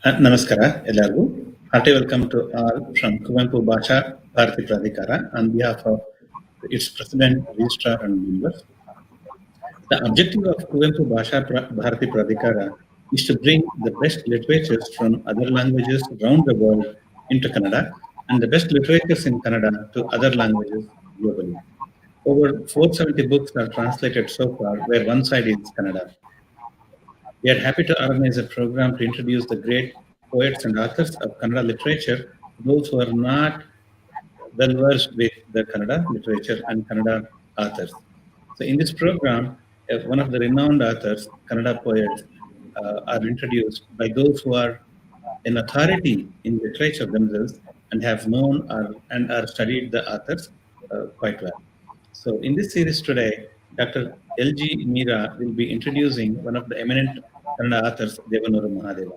Namaskara, ಎಲ್ಲರಿಗೂ. Hearty welcome to all from Kuvenpu Bhasha Bharati Pradhikara on behalf of its president, registrar, and members. The objective of Kuvenpu Bhasha Bharati Pradhikara is to bring the best literatures from other languages around the world into Kannada and the best literatures in Kannada to other languages globally. Over 470 books are translated so far, where one side is Kannada. We are happy to organize a program to introduce the great poets and authors of Kannada literature to those who are not well versed with the Kannada literature and Kannada authors. So, in this program, one of the renowned authors, Kannada poets, are introduced by those who are an authority in literature themselves and have known and are studied the authors quite well. So, in this series today, Dr. L.G. Meera will be introducing one of the eminent Kannada authors, Devanuru Mahadeva.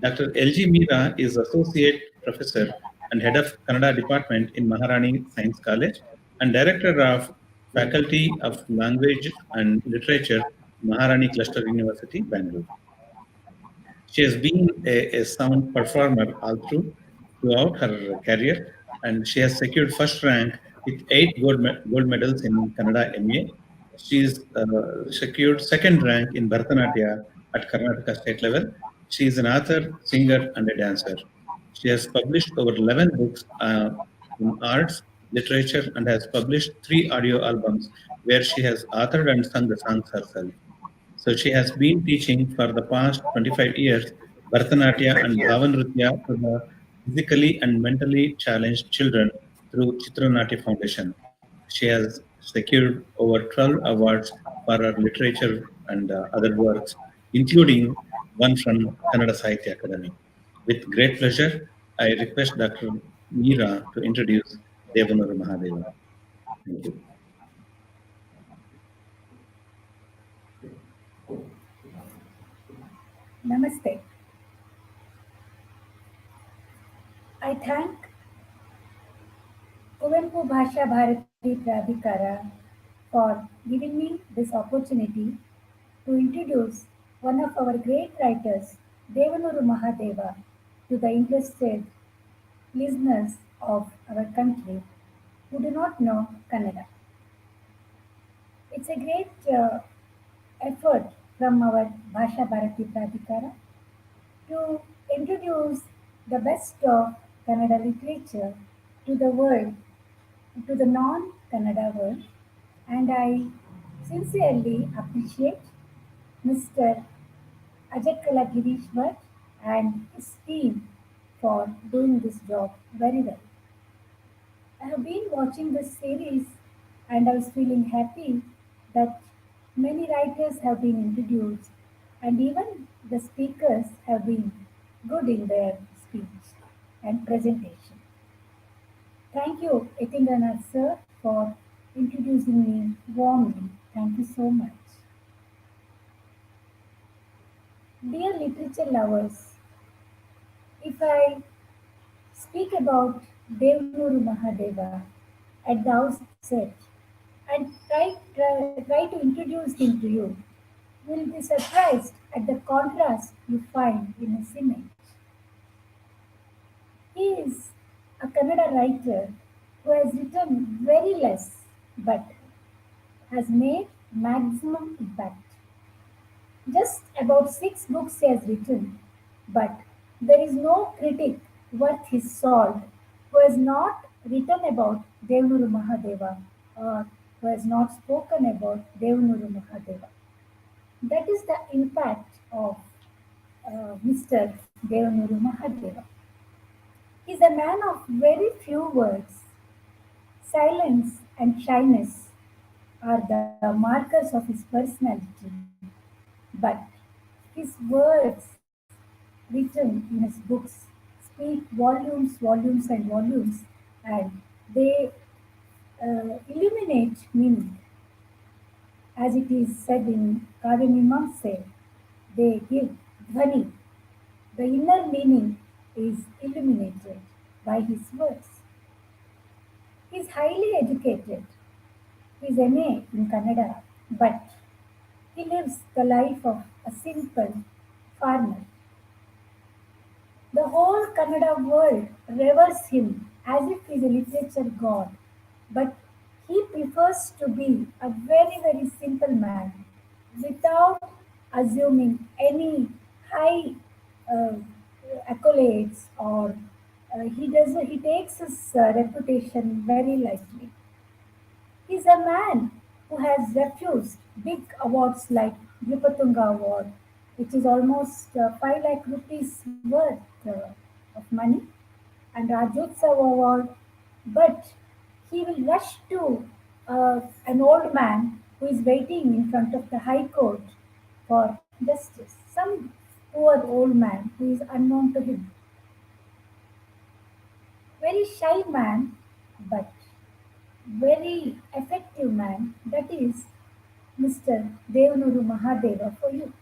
Dr. L.G. Meera is Associate Professor and Head of Kannada Department in Maharani Science College and Director of Faculty of Language and Literature, Maharani Cluster University, Bangalore. She has been a sound performer throughout her career, and she has secured first rank with 8 gold medals in Kannada MA. She's secured second rank in Bharatanatyam at Karnataka state level. She is an author, singer, and a dancer. She has published over 11 books in arts, literature, and has published 3 audio albums where she has authored and sung the songs herself. So she has been teaching for the past 25 years Bharatanatyam and Bhavanritya to the physically and mentally challenged children through Chitranatya Foundation. She has secured over 12 awards for her literature and other works, including one from Kannada Sahitya Academy. With great pleasure, I request Dr. Meera to introduce Devanuru Mahadeva. Thank you. Namaste. I thank Kuvenpu Bhasha Bharati Pradhikara for giving me this opportunity to introduce one of our great writers, Devanuru Mahadeva, to the interested listeners of our country who do not know Kannada. It's a great effort from our Bhasha Bharati Pradhikara to introduce the best of Kannada literature to the world, to the non-Kannada world, and I sincerely appreciate Mr. Ajakkala Girishwar and his team for doing this job very well. I have been watching this series and I was feeling happy that many writers have been introduced and even the speakers have been good in their speech and presentation. Thank you, Yatindranath sir, for introducing me warmly. Thank you so much. Dear literature lovers, if I speak about Devanuru Mahadeva at the outset and try to introduce him to you, you will be surprised at the contrast you find in his image. He is a Kannada writer who has written very less but has made maximum impact. Just about 6 books he has written, but there is no critic worth his salt who has not written about Devanuru Mahadeva or who has not spoken about Devanuru Mahadeva. That is the impact of Mr. Devanuru Mahadeva. He is a man of very few words. Silence and shyness are the markers of his personality, but his words written in his books speak volumes and volumes, and they illuminate meaning. As it is said in Kavyamimamsa, they give dhvani. The inner meaning is illuminated by his words. He is highly educated. He is MA in Kannada, but he lives the life of a simple farmer. whole Kannada world reveres him as if he's a literature god. But he prefers to be a very, very simple man without assuming any high uh, accolades or he takes his reputation very lightly. He's a man who has refused big awards like Drupatunga Award, which is almost 5 lakh rupees worth of money, and Rajyotsava Award, but he will rush to an old man who is waiting in front of the High Court for justice. Some poor old man who is unknown to him. Very shy man, but very effective man. That is Mr. Devanuru Mahadeva for you.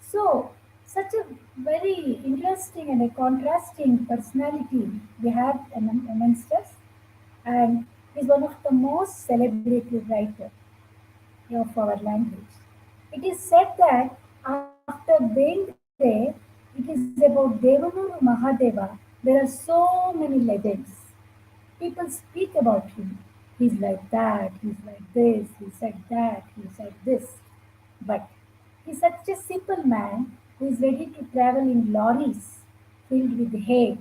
So, such a very interesting and a contrasting personality we have amongst us, and is one of the most celebrated writers of our language. It is said that after Bendre, it is about Devanuru Mahadeva, there are so many legends. People speak about him. He's like that, he's like this, he said that, he said this. But he's such a simple man who is ready to travel in lorries filled with hay.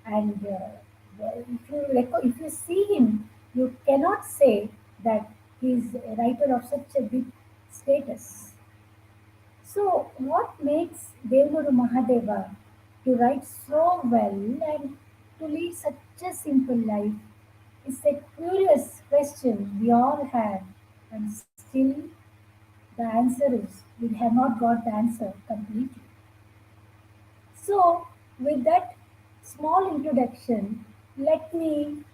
And if you see him, you cannot say that he's a writer of such a big status. So, what makes Devguru Mahadeva to write so well and to lead such a simple life is a curious question we all have, and still the answer is we have not got the answer completely. So, with that small introduction, let me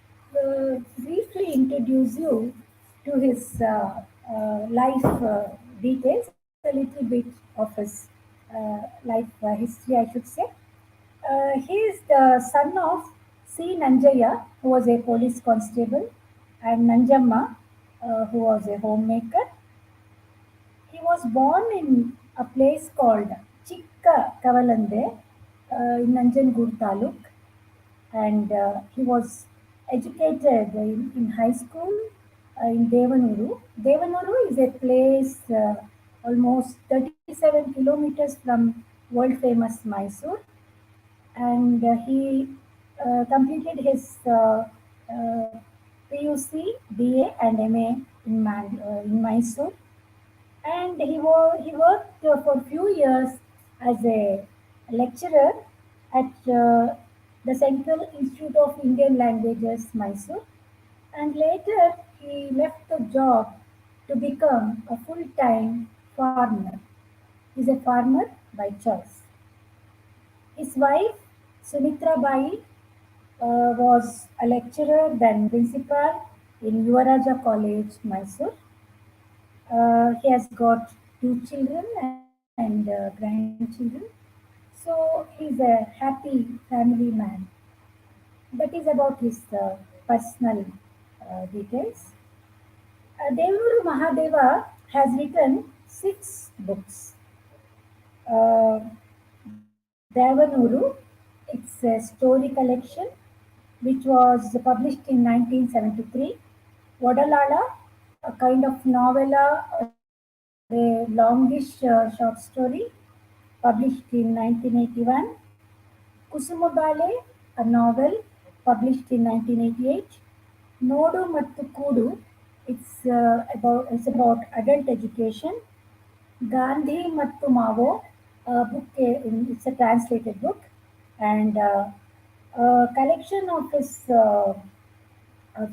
briefly introduce you to his life details, a little bit of his life history, I should say. He is the son of C. Nanjaya, who was a police constable, and Nanjamma, who was a homemaker. He was born in a place called Chikka Kavalande in Nanjangud Taluk, and he was educated in high school in Devanuru. Devanuru is a place almost 37 kilometers from world famous Mysore, and he completed his PUC, BA, and MA in Mysore, and he worked for a few years as a lecturer at the Central Institute of Indian Languages, Mysore, and later he left the job to become a full-time farmer. He's a farmer by choice. His wife, Sumitra Bai, was a lecturer, then principal in Yuvaraja College, Mysore. He has got two children and grandchildren. So he's a happy family man. That is about his personal details. Devanuru Mahadeva has written 6 books. Uh, Devanuru, it's a story collection which was published in 1973. Vodalala, a kind of novella, a longish short story, published in 1981. Kusumabale, a novel, published in 1988. Nodu Mattu Kudu, it's about adult education. Gandhi Mattu Mavo, it's a translated book, and a collection of his a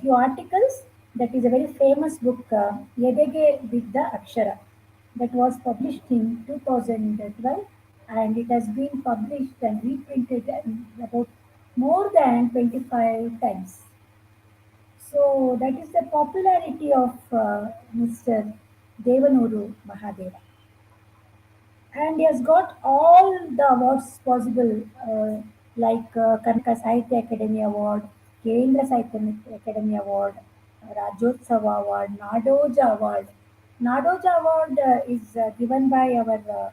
few articles. That is a very famous book, Yedege Vidya Akshara, that was published in 2012, and it has been published and reprinted about more than 25 times. So that is the popularity of Mr. Devanuru Mahadeva. And he has got all the awards possible, like Karnataka Sahitya Academy Award, Kendra Sahitya Academy Award, Rajyotsava Award, Nadoja Award. Nadoja Award is given by our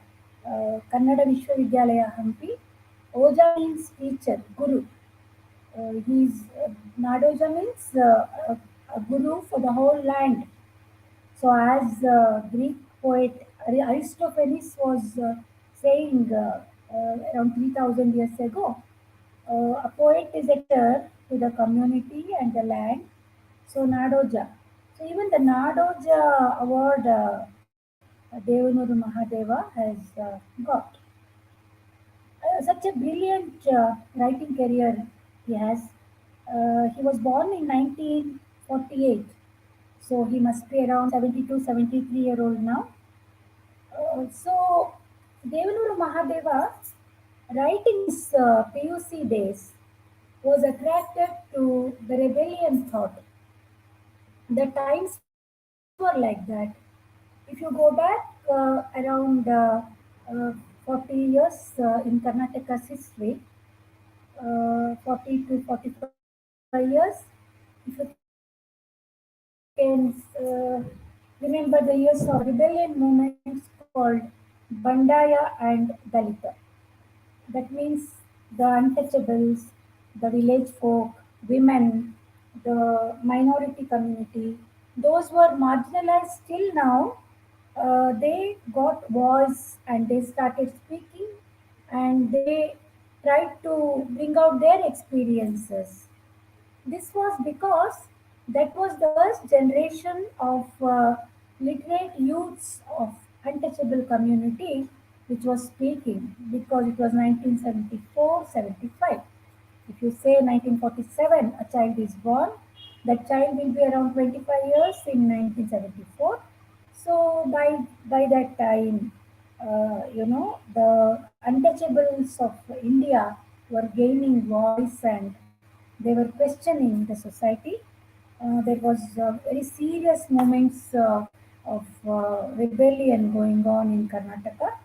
Kannada Vishwavidyalaya Hampi, Oja means teacher, guru. He's Nadoja means a guru for the whole land. So, as Greek poet Aristophanes was saying around 3000 years ago, a poet is a teacher to the community and the land. So, Nadoja. So, even the Nadoja award Devanuru Mahadeva has got. Such a brilliant writing career he has. He was born in 1948, so he must be around 72, 73 year old now. So, Devanuru Mahadeva, right in his PUC days, was attracted to the rebellion thought. The times were like that. If you go back around 40 years in Karnataka's history, 40 to 45 years, if you can remember the years of rebellion movements called Bandaya and Dalita. That means the untouchables, the village folk, women, the minority community, those were marginalized till now. They got voice and they started speaking and they tried to bring out their experiences. This was because that was the first generation of literate youths of untouchable community which was speaking because it was 1974-75. If you say 1947, a child is born, that child will be around 25 years in 1974. So by that time, the untouchables of India were gaining voice and they were questioning the society. There was very serious moments of rebellion going on in Karnataka,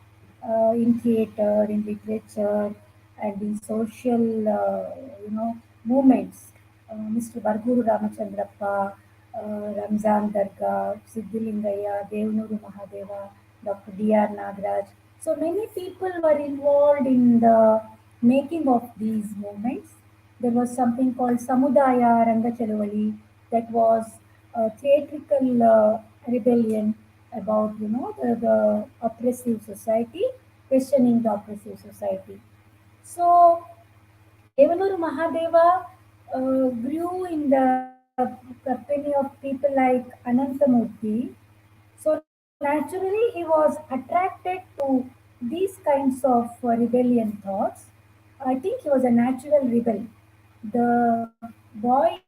in theatre, in literature, and in social, movements. Mr. Barguru Ramachandrappa, Ramzan Darga, Siddhilingaya, Devanuru Mahadeva, Dr. D.R. Nagraj. So many people were involved in the making of these movements. There was something called Samudaya Rangachaluvali that was a theatrical rebellion about the oppressive society, questioning the oppressive society. So Devanuru Mahadeva grew in the company of people like Anantamurthy. So naturally, he was attracted to these kinds of rebellion thoughts. I think he was a natural rebel. The boy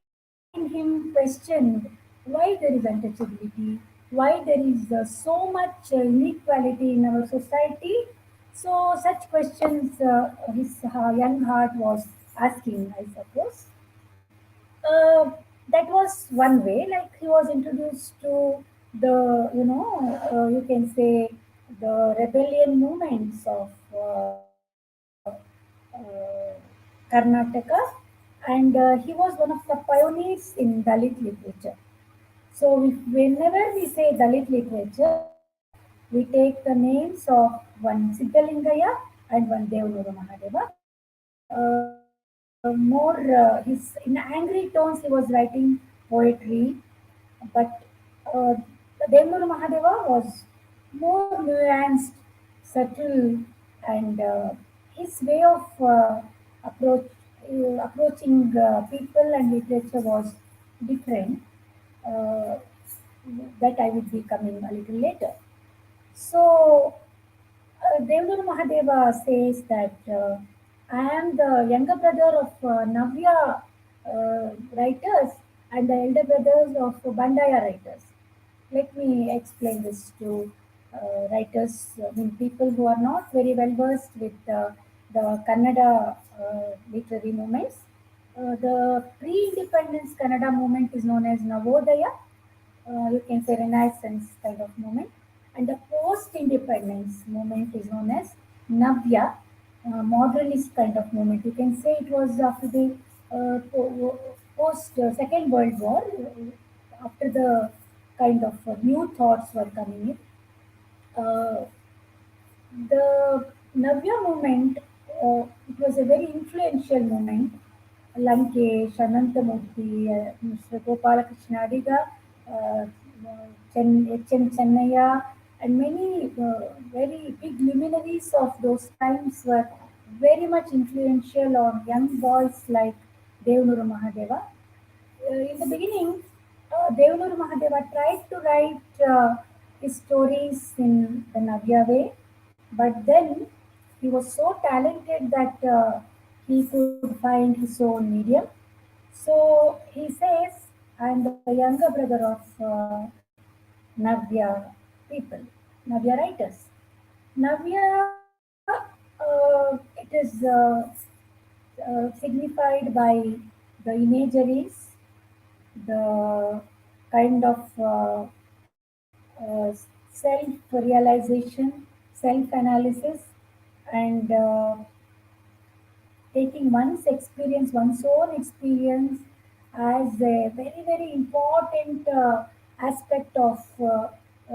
in him questioned why there is untouchability, why there is so much inequality in our society. So such questions his young heart was asking, I suppose. That was one way, like he was introduced to the, you can say, the rebellion movements of Karnataka, and he was one of the pioneers in Dalit literature. So, whenever we say Dalit literature, we take the names of one Siddhalingaya and one Devanuru Mahadeva. More, his in angry tones, he was writing poetry, but uh, Devanuru Mahadeva was more nuanced, subtle, and his way of approaching people and literature was different. Uh, that I will be coming a little later. So, Devdur Mahadeva says that I am the younger brother of Navya writers and the elder brothers of Bandaya writers. Let me explain this to writers, I mean, people who are not very well versed with the Kannada literary movements. The pre-independence Kannada movement is known as Navodaya, you can say Renaissance kind of movement, and the post-independence movement is known as Navya, modernist kind of movement. You can say it was after the post Second World War, after the kind of new thoughts were coming in. The Navya movement, it was a very influential moment. Lankesh, Anantamurthy, Mr. Gopalakrishna Adiga, uh, H.M. Chennaya, and many very big luminaries of those times were very much influential on young boys like Devanuru Mahadeva. In the beginning, Devanuru Mahadeva tried to write his stories in the Navya way, but then he was so talented that he could find his own medium. So he says, I am the younger brother of Navya people, Navya writers. Navya, it is signified by the imageries, the kind of self realization, self analysis, and taking one's experience, one's own experience, as a very, very important aspect of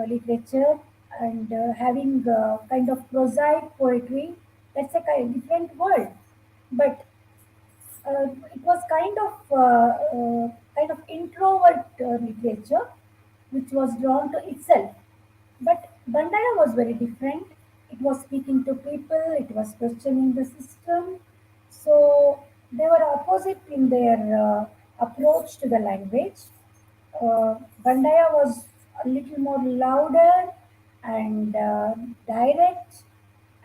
literature, and having kind of prosaic poetry. That's a different world. But it was kind of introvert literature, which was drawn to itself. But Bandaya was very different. It was speaking to people. It was questioning the system. So they were opposite in their approach to the language. Bandaya was a little more louder and direct,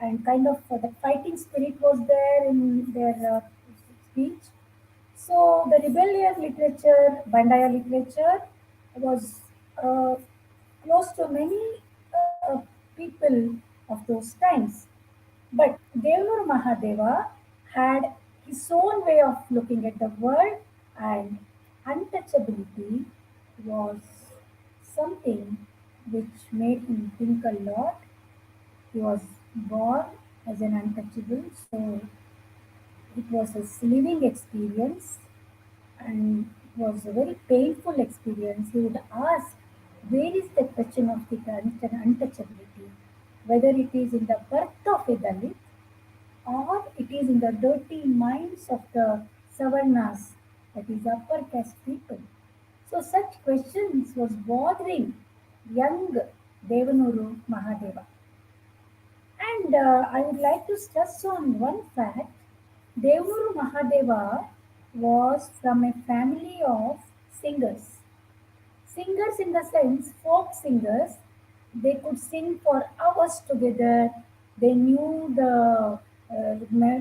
and kind of the fighting spirit was there in their speech. So the rebellion literature, Bandaya literature, was uh, close to many people of those times. But Devanur Mahadeva had his own way of looking at the world, and untouchability was something which made him think a lot. He was born as an untouchable, so it was his living experience, and it was a very painful experience. He would ask, where is the question of the untouchability? Whether it is in the birth of a Dalit, or it is in the dirty minds of the Savarnas, that is upper caste people. So such questions was bothering young Devanuru Mahadeva. And I would like to stress on one fact. Devanuru Mahadeva was from a family of singers. Singers in the sense, folk singers, they could sing for hours together. They knew the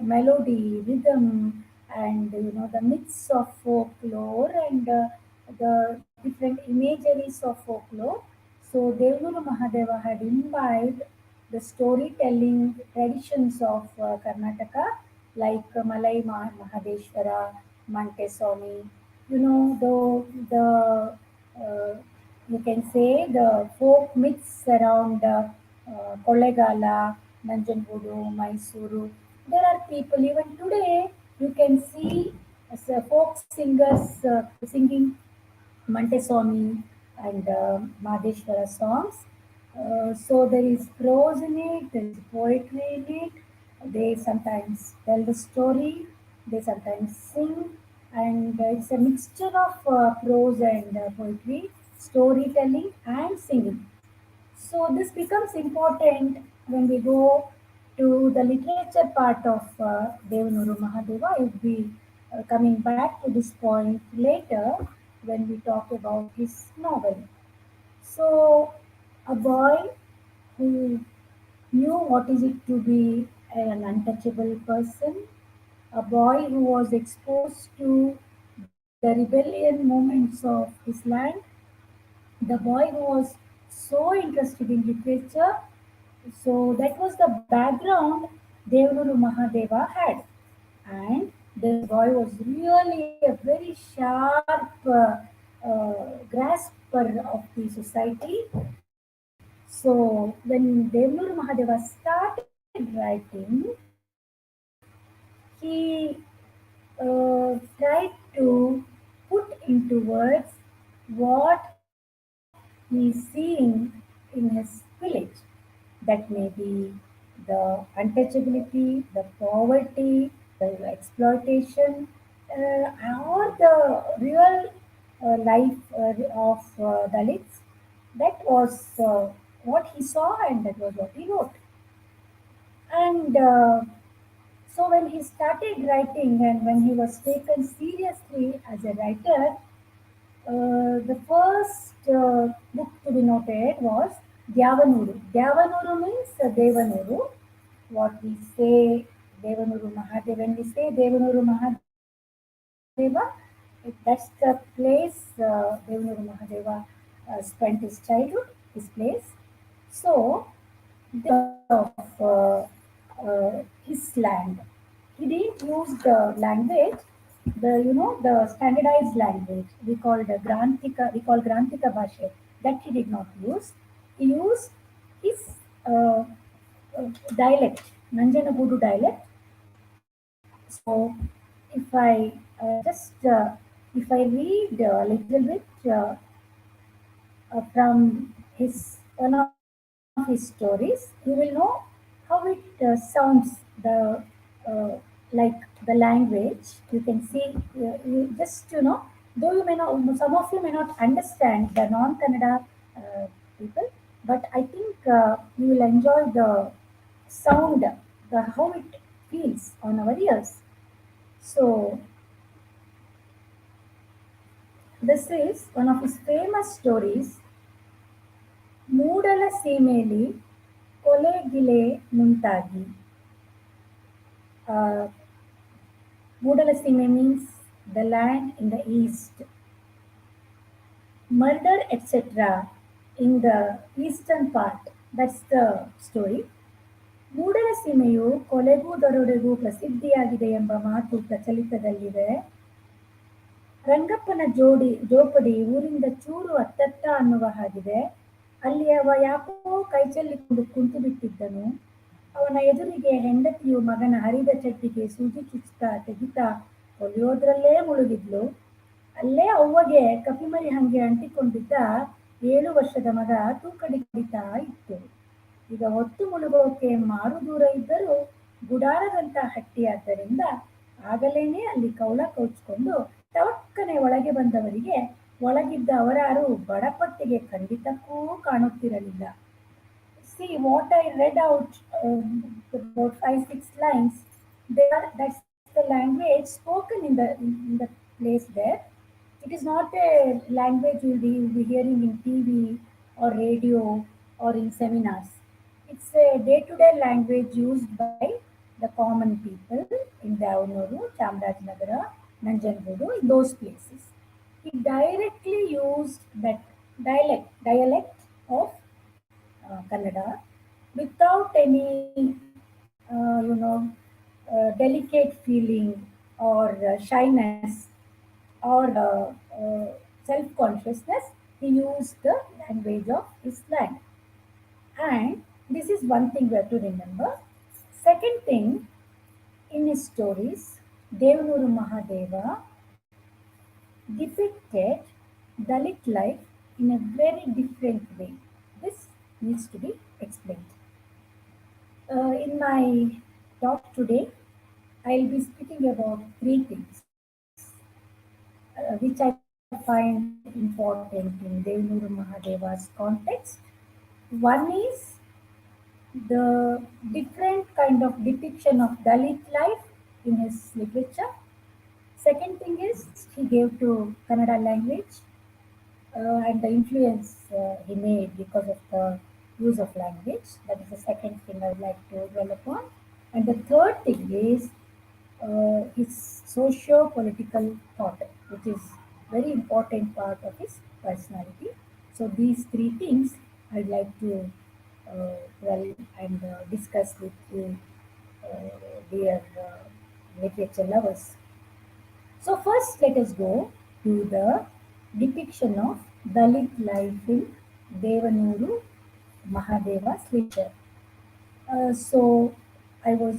melody, rhythm, and the myths of folklore, and the different imageries of folklore. So Devnuru Mahadeva had imbibed the storytelling traditions of Karnataka, like Malai Mahadeshwara, Montesami. The you can say the folk myths around Kollegala, Nanjangudu, Mysuru. There are people even today. You can see folk singers singing Montesami and Madheshwara songs. So there is prose in it, there is poetry in it. They sometimes tell the story, they sometimes sing, and it's a mixture of prose and poetry, storytelling, and singing. So this becomes important when we go to the literature part of Devanuru Mahadeva. I will be coming back to this point later when we talk about his novel. So a boy who knew what is it to be an untouchable person, a boy who was exposed to the rebellion moments of his land, the boy who was so interested in literature. So that was the background Devanuru Mahadeva had. And this boy was really a very sharp grasper of the society. So when Devanuru Mahadeva started writing, he tried to put into words what he is seeing in his village. That may be the untouchability, the poverty, the exploitation, or the real life of Dalits. That was what he saw, and that was what he wrote. And so when he started writing and when he was taken seriously as a writer, the first book to be noted was Dyavanuru. Dyavanuru means Devanuru. What we say, Devanuru Mahadeva. When we say Devanuru Mahadeva, that's the place Devanuru Mahadeva spent his childhood, his place. So, of his land. He didn't use the language, the standardized language we call the Granthika, we call Granthika Bhasha. That he did not use. He used his uh, dialect, Nanjanagudu dialect. So, if I if I read a little bit from his one of his stories, you will know how it sounds. The like the language, you can see. You just though you may not, some of you may not understand the non-Kannada people, but I think you will enjoy the sound, the how it feels on our ears. So this is one of his famous stories. ಮೂಡಲ ಸೀಮೆಯಲ್ಲಿ ಕೊಲೆಗಿಲೆ ಮುಂತಾಗಿ. Mudala Sime means the land in the east. Murder, etc. in the eastern part. That's the story. ಮೂಡಲ ಸೀಮೆಯು ಕೊಲೆಗೂ ದರೋಡೆಗೂ ಪ್ರಸಿದ್ಧಿಯಾಗಿದೆ ಎಂಬ ಮಾತು ಪ್ರಚಲಿತದಲ್ಲಿದೆ. ರಂಗಪ್ಪನ ಜೋಪಡಿ ಊರಿಂದ ಚೂರು ಅತ್ತತ್ತ ಅನ್ನುವ ಹಾಗಿದೆ. ಅಲ್ಲಿ ಅವ ಯಾಕೋ ಕೈಚೆಲ್ಲಿಕೊಂಡು ಕುಂತು ಬಿಟ್ಟಿದ್ದನು. ಅವನ ಎದುರಿಗೆ ಹೆಂಡತಿಯು ಮಗನ ಹರಿದ ಚಡ್ಡಿಗೆ ಸೂಜಿ ಚುಚ್ಚುತ್ತಾ ತೆಗಿತಾ ಹೊಲಿಯೋದ್ರಲ್ಲೇ ಮುಳುಗಿದ್ಲು. ಅಲ್ಲೇ ಅವ್ವಗೆ ಕಪಿಮರಿ ಹಂಗೆ ಅಂಟಿಕೊಂಡಿದ್ದ 7 ವರ್ಷದ ಮಗ ತೂಕಡಿ ಕಡಿತಾ ಇತ್ತು. ಈಗ ಹೊತ್ತು ಮುಳುಗೋಕೆ ಮಾರು ದೂರ ಇದ್ದರೂ ಗುಡಾರದಂತ ಹಟ್ಟಿಯಾದ್ದರಿಂದ ಆಗಲೇನೆ ಅಲ್ಲಿ ಕೌಳ ಕೌಚ್ಕೊಂಡು ತವಕ್ಕನೆ ಒಳಗೆ ಬಂದವರಿಗೆ ಒಳಗಿದ್ದ ಅವರಾರು ಬಡಪಟ್ಟಿಗೆ ಖಂಡಿತಕ್ಕೂ ಕಾಣುತ್ತಿರಲಿಲ್ಲ. See what I read out, about 5-6 lines. That's the language spoken in the place there. It is not a language you'll be hearing in TV or radio or in seminars. It's a day-to-day language used by the common people in Davanuru, Chamarajanagara, Nanjangoodu, in those places. He directly used that dialect of Kannada without any, delicate feeling or shyness or self-consciousness. He used the language of his land. And this is one thing we have to remember. Second thing, in his stories, Devanuru Mahadeva depicted Dalit life in a very different way. This needs to be explained. In my talk today, I'll be speaking about 3 things which I find important in Devanuru Mahadeva's context. One is the different kind of depiction of Dalit life in his literature. Second thing is he gave to Kannada language and the influence he made because of the use of language. That is the second thing I would like to dwell upon. And the third thing is his socio-political thought, which is very important part of his personality. So these 3 things I'd like to discuss with you, dear literature lovers. So first, let us go to the depiction of Dalit life in Devanuru Mahadeva's literature. So I was,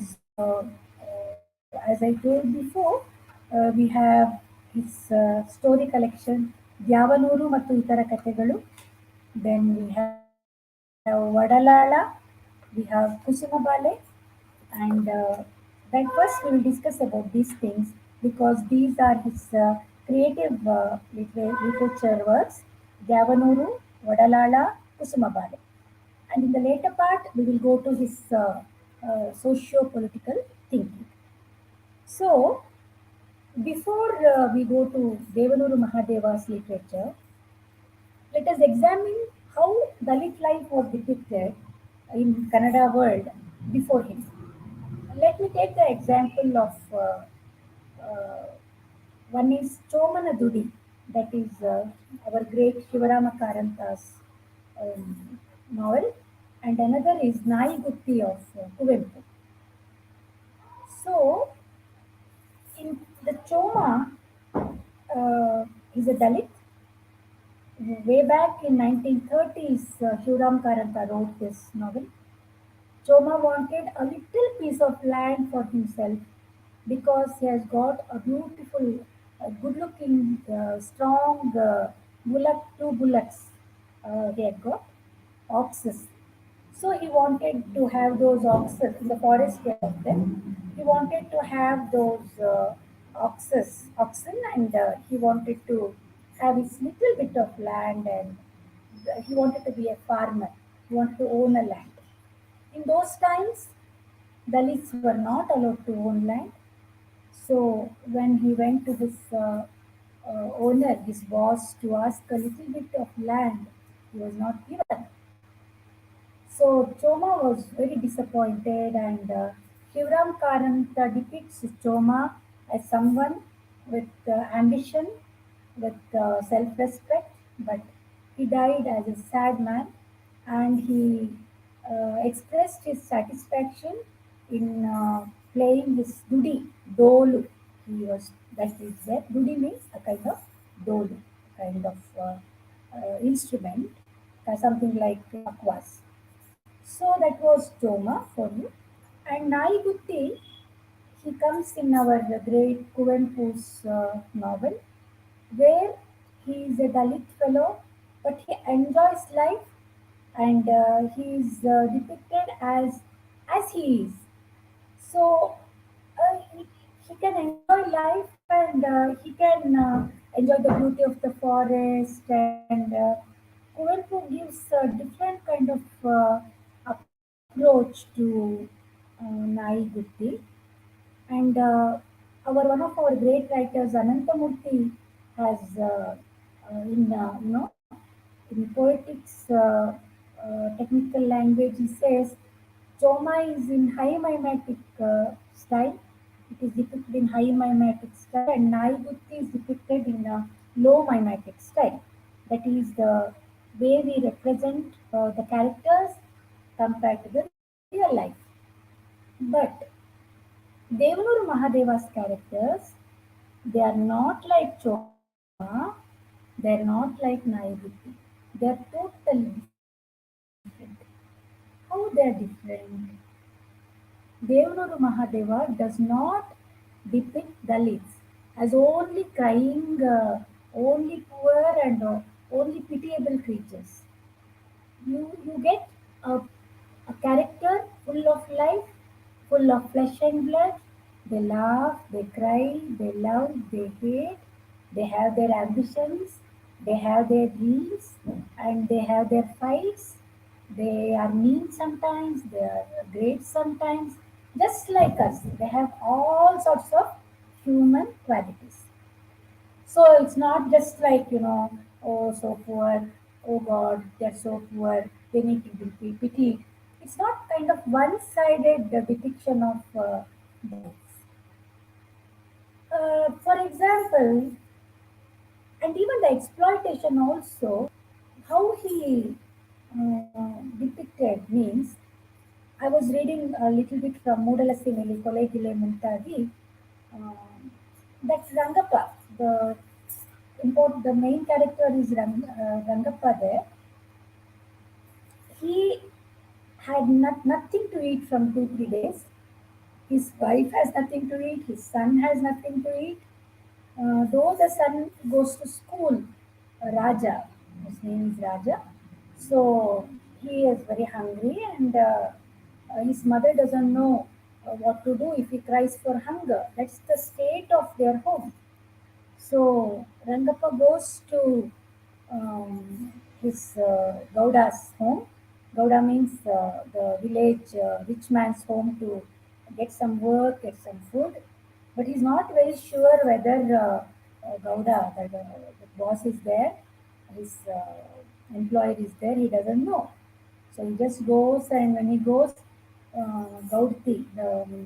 as I told before, we have his story collection Dyavanuru ಮತ್ತು ಇತರ ಕಥೆಗಳು. Then we have Vadalala, we have Kusumabale, and That first we will discuss about these things because these are his creative literature works, Gavanuru, Vadalala, Kusumabale. And in the later part, we will go to his socio-political thinking. So, before we go to Devanuru Mahadeva's literature, let us examine how Dalit life was depicted in Kannada world before him. Let me take the example of uh, one is Chomana Dudi, that is our great Shivarama Karanta's novel, and another is Nai Gutti of Kuvempu. So, in the Choma, is a Dalit. Way back in 1930s, Shivram Karanta wrote this novel. Choma wanted a little piece of land for himself because he has got a beautiful, good-looking, strong two bullocks. He had got oxes. So he wanted to have those oxes in the forest of them. He wanted to have those oxen, and he wanted to have his little bit of land, and he wanted to be a farmer. He wanted to own a land. In those times, Dalits were not allowed to own land. So when he went to his owner, his boss, to ask a little bit of land, he was not given. So Choma was very disappointed, and Shivram Karanta depicts Choma as someone with ambition, with self-respect, but he died as a sad man, and he expressed his satisfaction in playing his dudi, dolu. He was that is there. Dudi means a kind of dolu, kind of instrument, something like aquas. So that was Choma for you. And Naigutti, he comes in our great Kuvempu's novel, where he is a Dalit fellow, but he enjoys life, and he is depicted as he is. So he can enjoy life, and he can enjoy the beauty of the forest, and Kuvenpu gives a different kind of approach to Nai Gutti. And one of our great writers, Anantamurthy, has in poetics technical language, he says Choma is in high mimetic style. It is depicted in high mimetic style, and Naigutti is depicted in a low mimetic style. That is the way we represent the characters compared to the real life. But Devanur Mahadeva's characters, they are not like Choma, they are not like Naigutti. They are totally different. How they are different? Devanuru Mahadeva does not depict Dalits as only crying, only poor, and only pitiable creatures. You get a character full of life, full of flesh and blood. They laugh, they cry, they love, they hate, they have their ambitions, they have their dreams, and they have their fights. They are mean sometimes, they are great sometimes, just like us. They have all sorts of human qualities. So it's not just like, oh, so poor, oh God, they're so poor, they need to be pitied. It's not kind of one sided depiction of this. For example, and even the exploitation also, how he depicted means, I was reading a little bit from Moodalasi Meli Kolegile Muntagi, that Rangappa, the main character is Rangappa there. He had nothing to eat from 2 3 days. His wife has nothing to eat. His son has nothing to eat. Though the son goes to school, Raja, his name is Raja, so he is very hungry, and his mother doesn't know what to do if he cries for hunger. That's the state of their home. So Rangappa goes to his Gauda's home. Gauda means the village rich man's home to get some work, get some food. But he's not very sure whether Gauda, the boss, is there, his employer is there. He doesn't know. So he just goes, and when he goes, Gaudti,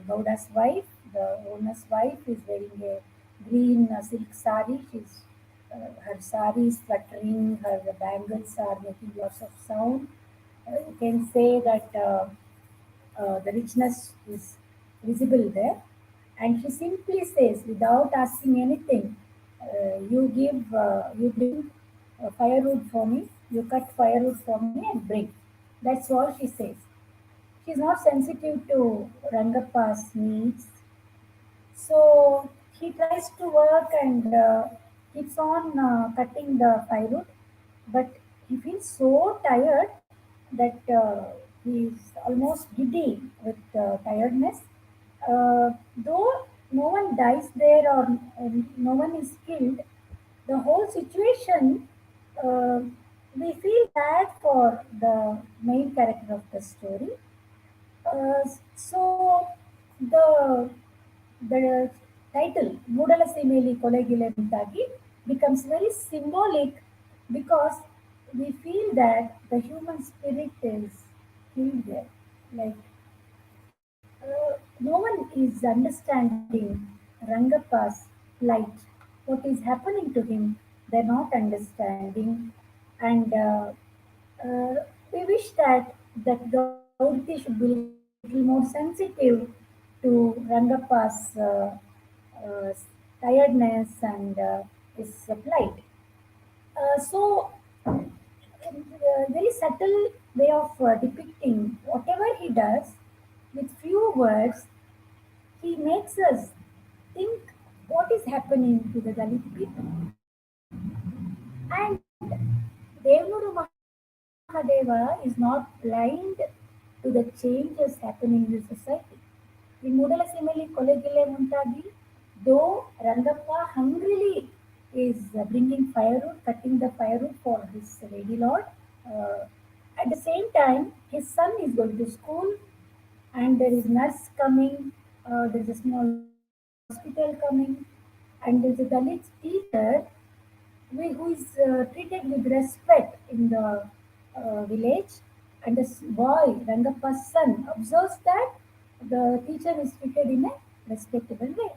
Gauda's wife, the owner's wife, is wearing a green silk sari. Her sari is fluttering, her bangles are making lots of sound. You can say that the richness is visible there. And she simply says, without asking anything, you bring firewood for me, you cut firewood for me and bring. That's all she says. She's not sensitive to Rangappa's needs. So he tries to work and keeps on cutting the firewood, but he feels so tired that he's almost giddy with tiredness. Though no one dies there or no one is killed, the whole situation, uh, we feel bad for the main character of the story. So the title Mudala Simeli Kolegile Mintagi becomes very symbolic because we feel that the human spirit is killed there. Like no one is understanding Rangappa's plight. What is happening to him, they're not understanding, and we wish that Gaudi should be little more sensitive to Rangappa's uh, tiredness and his plight. So, very subtle way of depicting whatever he does with few words, he makes us think what is happening to the Dalit people. And Devnuru Mahadeva is not blind to the changes happening in the society. In Mudala Simeli Kolegile Muntagi, though Rangappa hungrily is bringing firewood, cutting the firewood for his lady lord, uh, at the same time, his son is going to school, and there is nurse coming, there is a small hospital coming, and there is a Dalit teacher who is treated with respect in the village, and this boy, Rangappa's son, observes that the teacher is treated in a respectable way.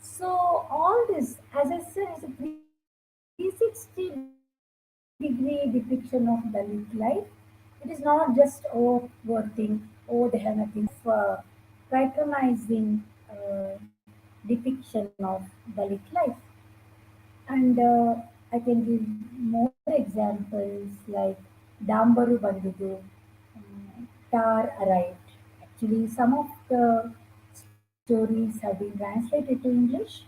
So all this, as I said, is a 360-degree depiction of Dalit life. It is not just, oh, poor thing, oh, they have nothing. Patronizing depiction of Dalit life. And I can give more examples like Dambaru Bandudu, Tar arrived. Actually, some of the stories have been translated to English.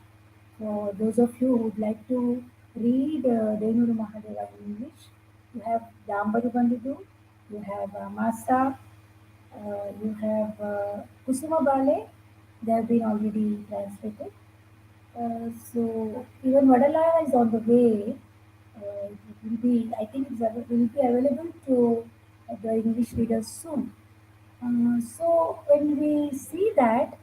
For those of you who would like to read Denuru Mahadeva in English, you have Dambaru Bandudu, you have Masa, you have Kusuma Bale. They have been already translated. So even Vadalaya is on the way. It will be, I think, will be available to the English readers soon. So when we see that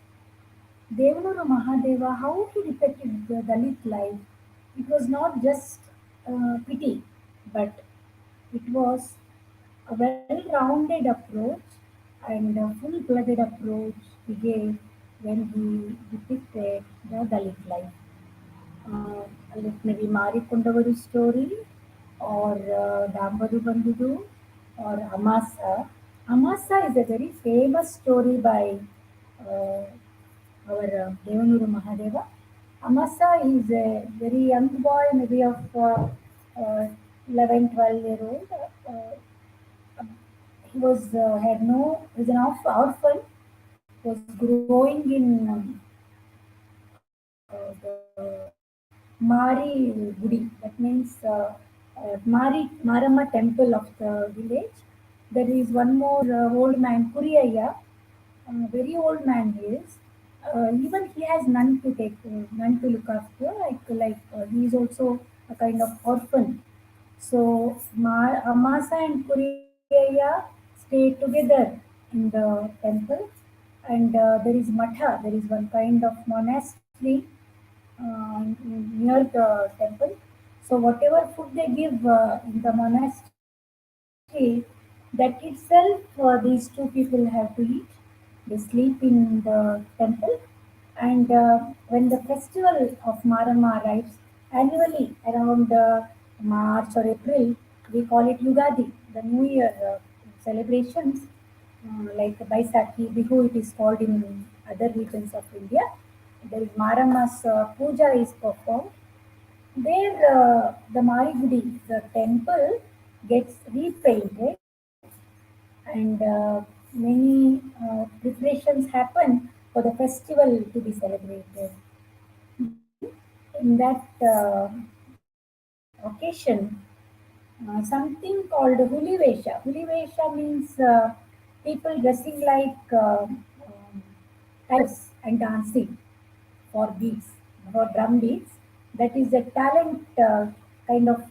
Devanuru Mahadeva, how he depicted the Dalit life, it was not just pity, but it was a well-rounded approach and a full-blooded approach he gave when he depicted the Dalit life. Like maybe Mari Kundavaru story or Dambaru Bandudu or Amasa. Amasa is a very famous story by uh, our Devanuru Mahadeva. Amasa is a very young boy, maybe of 11, 12 year old. He was had no, he was an orphan, was growing in the Mari Gudi. That means Marama temple of the village. There is one more old man, Kuriyaya. very old man he is. Even he has none to take, none to look after. He is also a kind of orphan. So Amasa and Kuriya stay together in the temple, and there is matha. There is one kind of monastery near the temple. So whatever food they give in the monastery, that itself these two people have to eat. They sleep in the temple, and when the festival of Marama arrives annually around March or April, we call it Yugadi, the New Year celebrations, like Baisakhi, Bihu, it is called in other regions of India. There is Marama's puja is performed. There, the Marigudi, the temple, gets repainted, and many preparations happen for the festival to be celebrated. Then, in that occasion, something called Hulivesha. Hulivesha means people dressing like tigers and dancing for beats, for drum beats. That is a talent kind of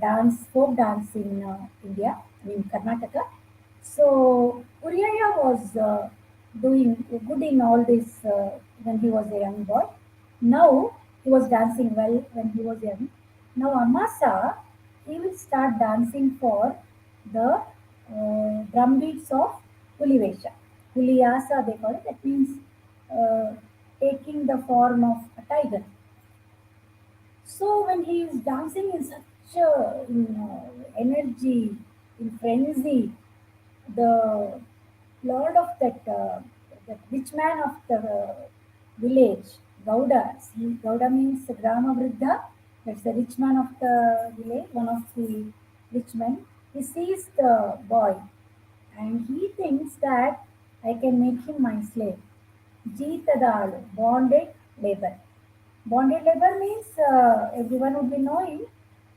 dance, folk dance in India, in Karnataka. So Uriaya was doing good in all this when he was a young boy. Now he was dancing well when he was young. Now Amasa, he will start dancing for the drum beats of Hulivesha. Huliyasa they call it. That means uh, taking the form of a tiger. So when he is dancing in such energy, in frenzy, the lord of that rich man of the village, Gauda. See, Gauda means Grama Vriddha. That's the rich man of the village, one of the rich men. He sees the boy and he thinks that I can make him my slave. Jeetadalu, bonded labor. Bonded labor means everyone would be knowing,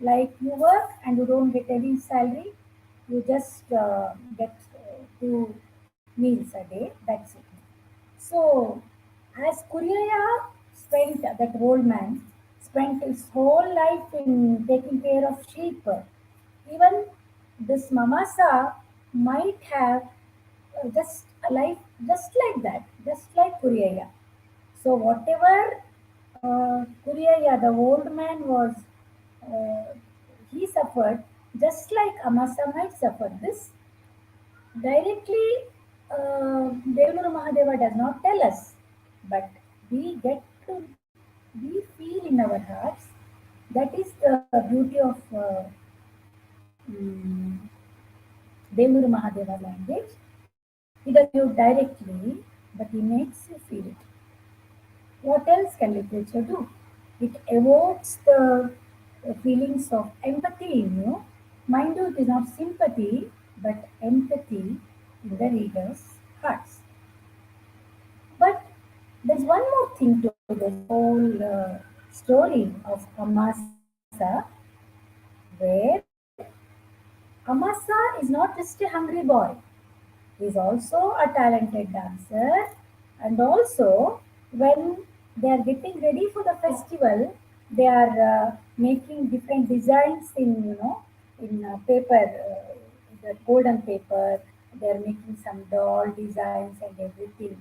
like you work and you don't get any salary, you just get two meals a day, that's it. So, as Kuriya spent, that old man spent his whole life in taking care of sheep, even this Mamasa might have just a life just like that, just like Kuriya. So whatever Kuriya, the old man was, uh, he suffered just like Amasa might suffer. This directly Devanuru Mahadeva does not tell us, but we get to, we feel in our hearts. That is the beauty of um, Devanuru Mahadeva language. He doesn't tell you directly, but he makes you feel it. What else can literature do? It evokes the feelings of empathy in you. Mind you, it is not sympathy, but empathy in the reader's hearts. But there's one more thing to this whole story of Amasa, where Amasa is not just a hungry boy, he is also a talented dancer, and also when they are getting ready for the festival, they are making different designs in in paper, the golden paper. They are making some doll designs and everything.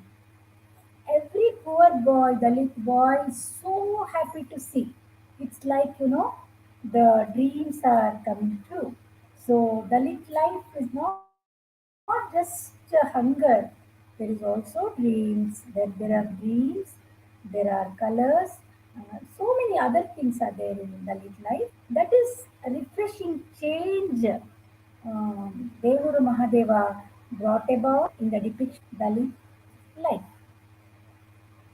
Every poor boy, Dalit boy, is so happy to see. It's like the dreams are coming true. So Dalit life is not just hunger. There is also dreams. There are dreams. There are colors. So many other things are there in Dalit life. That is a refreshing change. Devuru Mahadeva brought about in the depiction of Dalit life.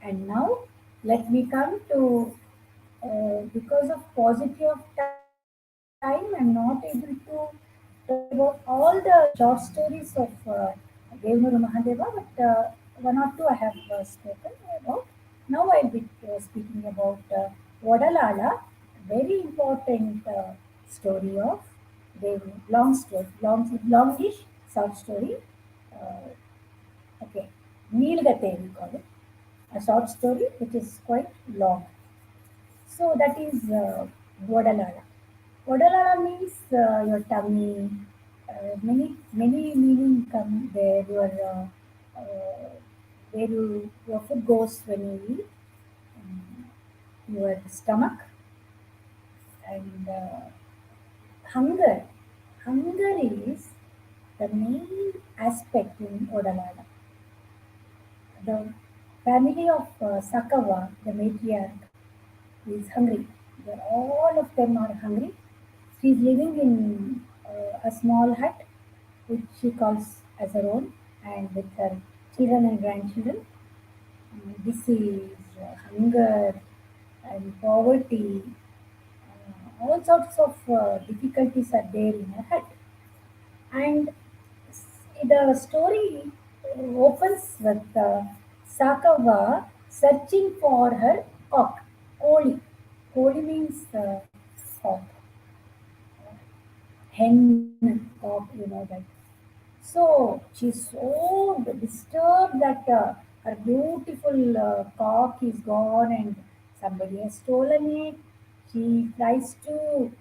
And now let me come to, because of paucity of time, I'm not able to talk about all the short stories of Devnuru Mahadeva, but one or two I have spoken about. Now I'll be speaking about Vodalala, very important story of long story, longish short story. Uh, okay. Neelgate, we call it, a short story which is quite long. So that is Vodalala. Vodalala means your tummy. Many meaning come there. Where your food goes when you eat, your stomach, and hunger. Hunger is the main aspect in Odalada. The family of Sakava, the matriarch, is hungry. All of them are hungry. She is living in a small hut, which she calls as her own, and with her children and grandchildren. Disease, hunger, and poverty, all sorts of difficulties are there in her hut. And the story opens with Sakava searching for her cock, Koli. Koli means cock, hen, cock, you know that. So she's so disturbed that her beautiful cock is gone and somebody has stolen it. She tries to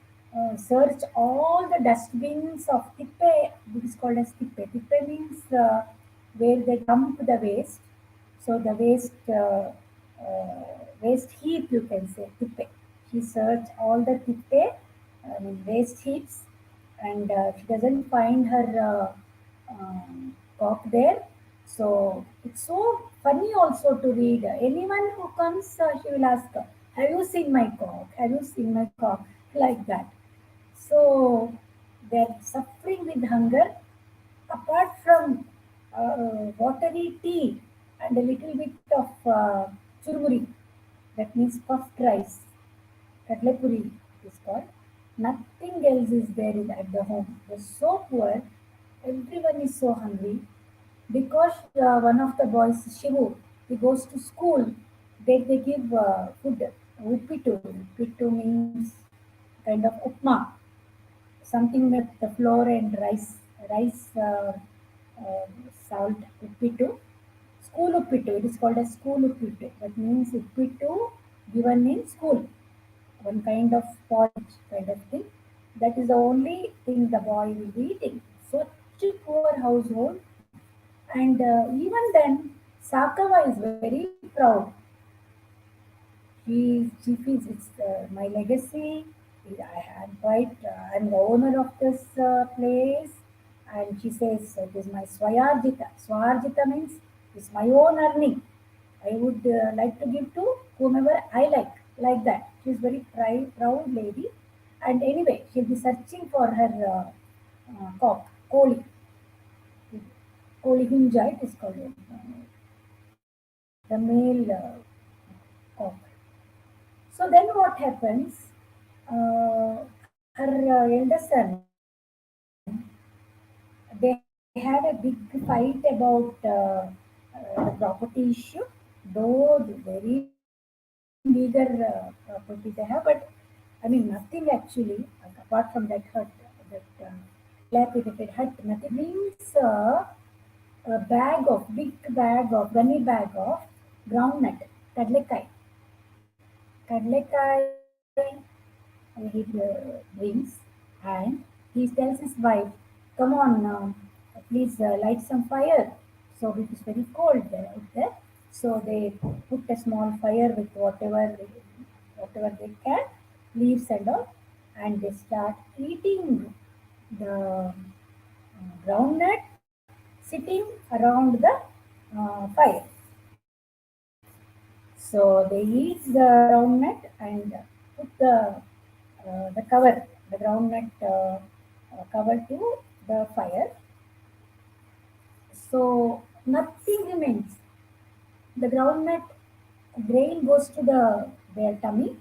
search all the dustbins of Tippe. This is called as Tippe. Tippe means where they dump the waste. So the waste heap, you can say, Tippe. She searched all the Tippe, waste heaps, and she doesn't find her cock there. So it's so funny also to read. Anyone who comes, she will ask, "Have you seen my cock? Have you seen my cock?" Like that. So they're suffering with hunger. Apart from watery tea and a little bit of churmuri, that means puffed rice, Katlepuri is called. Nothing else is there at the home. They're so poor. Everyone is so hungry because one of the boys, Shivu, he goes to school. They give food, uppitu. Uppitu means kind of upma, something with the flour and rice uh, salt uppitu. School uppitu. It is called as school uppitu. That means uppitu given in school, one kind of porridge kind of thing. That is the only thing the boy will be eating. Such a poor household, and even then, Sakava is very proud. She feels it's my legacy. I am quite. I'm the owner of this place, and she says it is my Swayarjita. Swayarjita means it's my own earning. I would like to give to whomever I like that. She's very proud lady, and anyway, she'll be searching for her cock, Koli. Koli Hinja, it is called the male cock. So then what happens? Her elder son, they had a big fight about the property issue, though very meager property they have, but I mean nothing actually apart from that hut, that dilapidated hut. Nothing means a big bag of gunny bag of groundnut, kadlekai. Kadlekai he brings, and he tells his wife, "Come on, please light some fire." So it is very cold there out there. So they put a small fire with whatever they can, leaves and all, and they start eating the groundnut sitting around the fire. So they eat the groundnut and put the cover, the groundnut cover to the fire. So nothing remains. The groundnut grain goes to their tummy,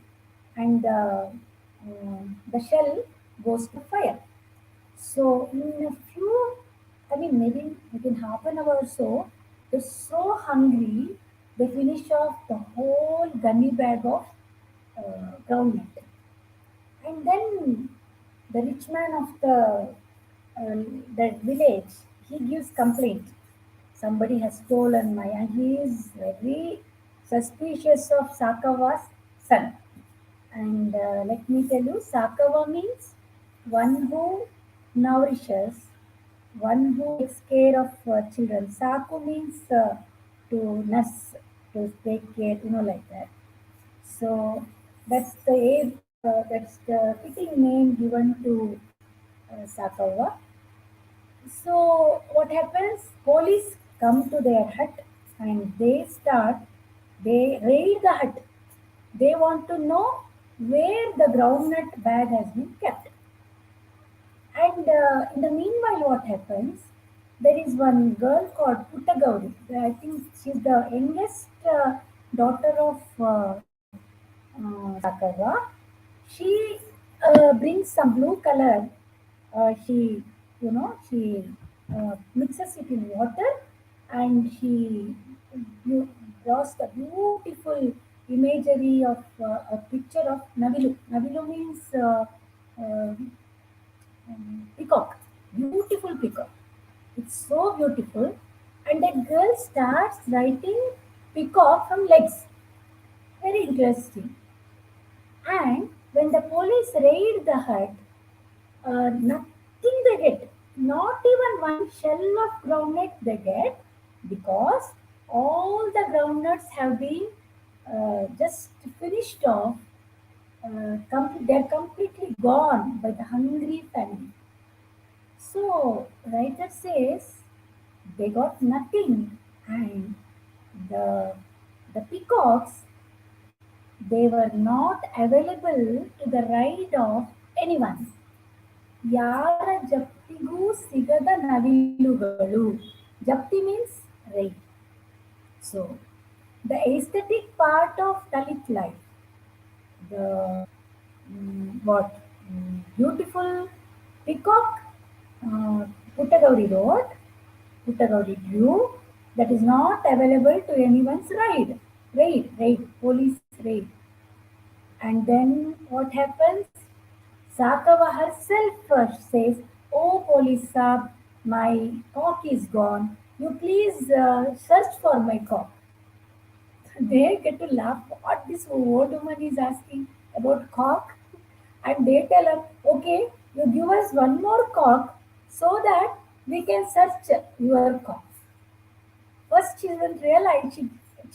and the shell goes to fire. So in a few, I mean maybe within half an hour or so, they're so hungry they finish off the whole gunny bag of groundnut. And then the rich man of the village, he gives complaint. somebody has stolen my, and he is very suspicious of Sakava's son. And let me tell you, Sakava means one who nourishes, one who takes care of children. Saku means to nurse, to take care, like that. So that's the fitting name given to Sakava. So what happens? Police come to their hut and they raid the hut. They want to know where the groundnut bag has been kept. And in the meanwhile, what happens? There is one girl called Puttagauri. I think she's the youngest daughter of Sakava. She brings some blue color. She mixes it in water, and she draws the beautiful imagery of a picture of Navilu. Navilu means uh, peacock, beautiful peacock. It's so beautiful, and the girl starts writing peacock from legs. Very interesting. And when the police raid the hut, nothing they get. Not even one shell of groundnut they get, because all the groundnuts have been just finished off. They're completely gone by the hungry family. So writer says they got nothing, and the the peacocks, they were not available to the right of anyone. ಯಾರ ಜಪ್ತಿಗೂ ಸಿಗದ ನವಿಲುಗಳು. Japti means rain. So the aesthetic part of Dalit life, the what beautiful peacock, Puttagauri wrote, Puttagauri drew, that is not available to anyone's raid, police raid. And then what happens? Sakava herself first says, "Oh, police sir, my cock is gone. You please search for my cock." They get to laugh what this old woman is asking about cock. And they tell her, "Okay, you give us one more cock so that we can search your cock." First, she doesn't realize,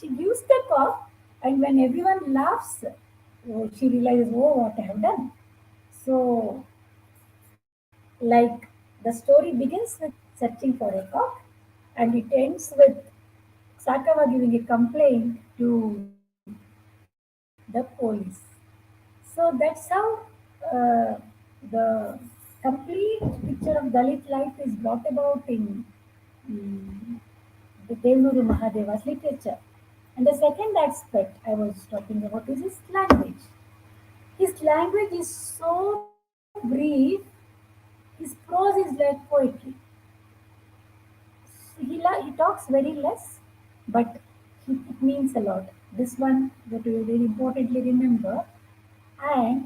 she gives the cock, and when everyone laughs, she realizes, "Oh, what I have done." So, like, the story begins with searching for a cock, and it ends with Sakava giving a complaint to the police. So that's how the complete picture of Dalit life is brought about in mm, the Devnuru Mahadeva's literature. And the second aspect I was talking about is his language. His language is so brief, his prose is like poetry. He talks very less, but it means a lot. This one that we very importantly remember. And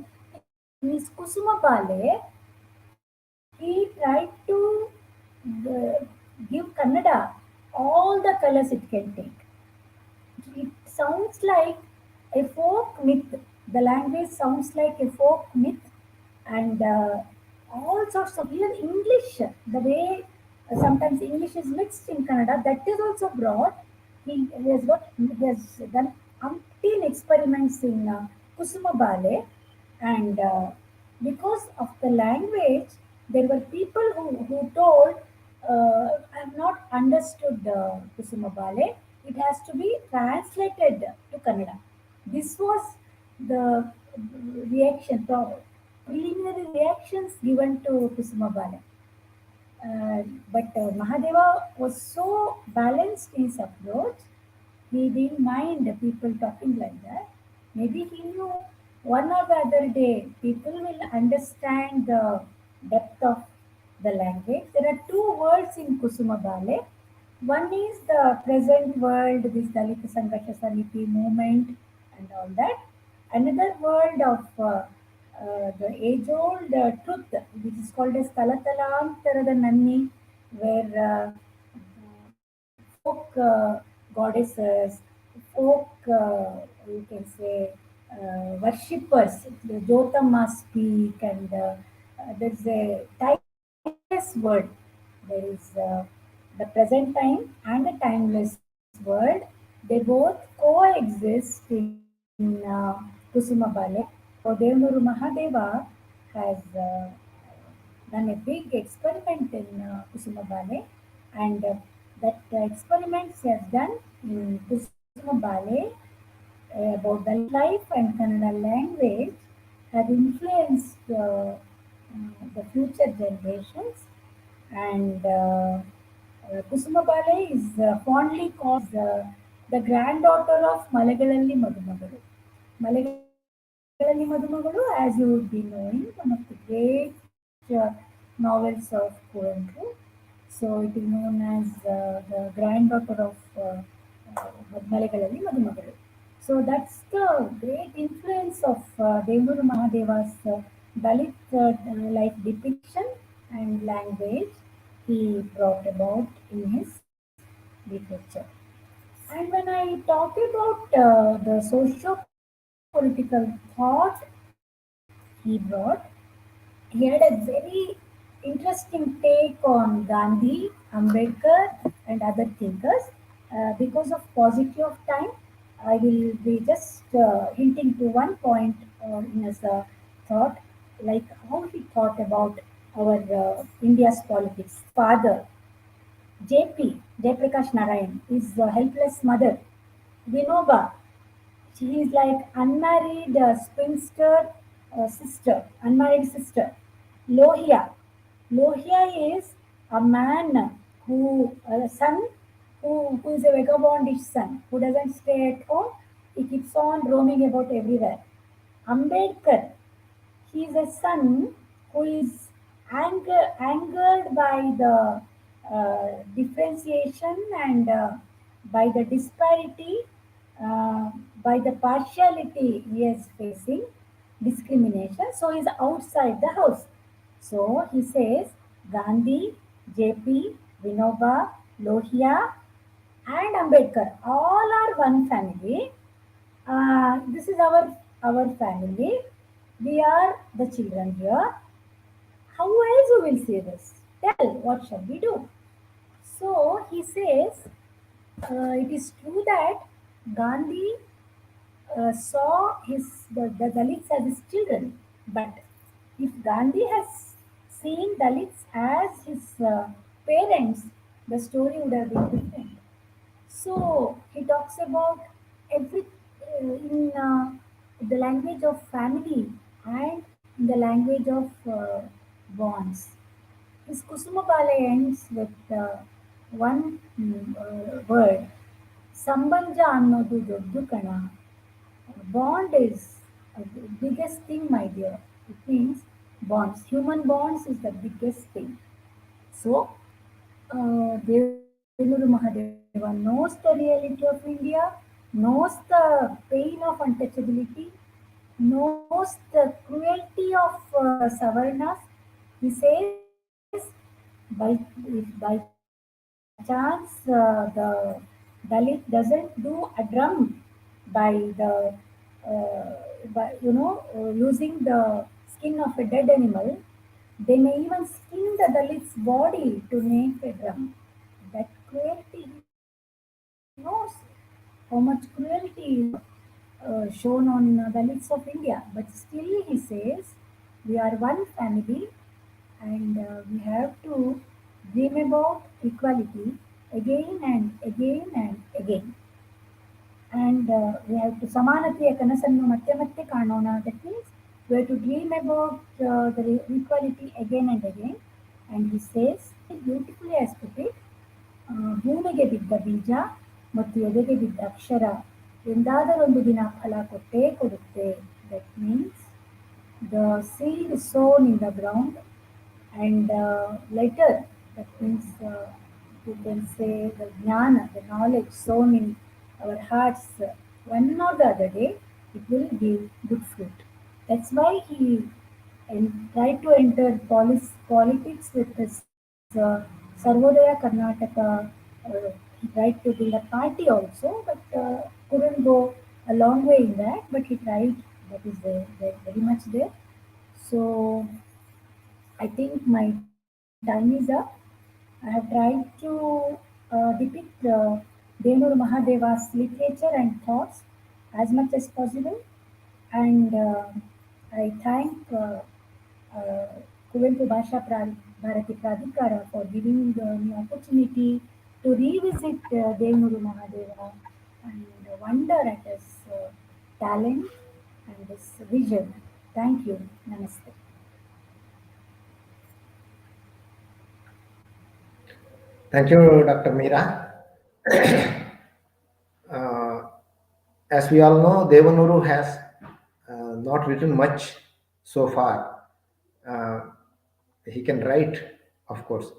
in his Kusuma Bale, he tried to uh, give Kannada all the colors it can take. It sounds like a folk myth. The language sounds like a folk myth, and all sorts of, even English, the way sometimes English is mixed in Kannada, that is also brought. He has done umpteen experiments in Kusuma Bale, and because of the language, there were people who told, I have not understood Kusuma Bale. It has to be translated to Kannada. This was the preliminary reactions given to Kusuma Bale. But Mahadeva was so balanced in his approach, he didn't mind the people talking like that. Maybe he knew one or the other day people will understand the depth of the language. There are two words in Kusuma Bale. One is the present world, this Dalita Sanghasha Samiti movement and all that. Another world of the age-old truth, which is called as Talatalaantarada Nanni, where goddesses, folk, you can say, worshippers. The Jotama speak, and there's a timeless word. There is the present time and the timeless word. They both coexist in Kusuma Bale. So Devanuru Mahadeva has done a big experiment in Kusuma Bale, and that experiments he has done in Kusuma Bale about the life and Kannada language have influenced the future generations. And Kusuma Bale is fondly called the granddaughter of Malayalalli Madhumagalu. Malayalalli Madhumagalu, as you would be knowing, one of the great novels of Kuvempu. So it is known as the granddaughter of Malayalalli Madhumagalu. So that's the great influence of Devuru Mahadeva's Dalit life depiction and language he brought about in his literature. And when I talk about the socio-political thought he brought, he had a very interesting take on Gandhi, Ambedkar, and other thinkers. Because of paucity of time, I will be just hinting to one point in his thought, like how he thought about our India's politics. Father, JP, Jayaprakash Narayan, his helpless mother, Vinoba, she is like unmarried spinster sister, unmarried sister. Lohia. Lohia is a man a son who is a vagabondish son, who doesn't stay at home. He keeps on roaming about everywhere. Ambedkar, he is a son who is angered by the differentiation and by the disparity, by the partiality he is facing, discrimination. So he's outside the house. So he says Gandhi, JP, Vinoba, Lohia, and Ambedkar all are one family. This is our family. We are the children here. How else you will see this? Tell, what shall we do? So he says, it is true that Gandhi saw the Dalits as his children, but if Gandhi has seen Dalits as his parents, the story would have been different. So he talks about every in the language of family and in the language of bonds. His Kusuma Bale ends with one word, ಸಂಬಂಧ ಅನ್ನೋದು ದೊಡ್ಡ ಕಣ. Bond is the biggest thing, my dear. It means bonds. Human bonds is the biggest thing. So, Devanuru Mahadeva knows the reality of India, knows the pain of untouchability, knows the cruelty of Savarnas. He says, if by chance the Dalit doesn't do a drum by using the skin of a dead animal, they may even skin the Dalit's body to make a drum. That cruelty, he knows how much cruelty is shown on Dalits of India. But still, he says, we are one family and we have to dream about equality again and again and again. And we have to ಸಮಾನತೆಯ ಕನಸನ್ನು ಮತ್ತೆ ಮತ್ತೆ ಕಾಣೋಣ. That means we have to dream about the equality again and again. And he says, beautifully as put it, ಭೂಮಿಗೆ ಬಿದ್ದ ಬೀಜ ಮತ್ತು ಎದೆಗೆ ಬಿದ್ದ ಅಕ್ಷರ ಎಂದಾದರೊಂದು ದಿನ ಫಲ ಕೊಟ್ಟೇ ಕೊಡುತ್ತೆ. That means the seed is sown in the ground and later, that means you can say the jnana, the knowledge sown in our hearts, one or the other day, it will give good fruit. That's why he tried to enter politics with his Sarvodaya Karnataka He tried to build a party also, but couldn't go a long way in that. But he tried. That is there very much there. So I think my time is up. I have tried to depict Denur Mahadeva's literature and thoughts as much as possible, and I thank uh, Kuvenpu Bharati Pradhikara for giving me opportunity to revisit Devanuru Mahadeva and wonder at his talent and his vision. Thank you. Namaste. Thank you, Dr. Meera. As we all know, Devanuru has not written much so far. Uh, he can write, of course.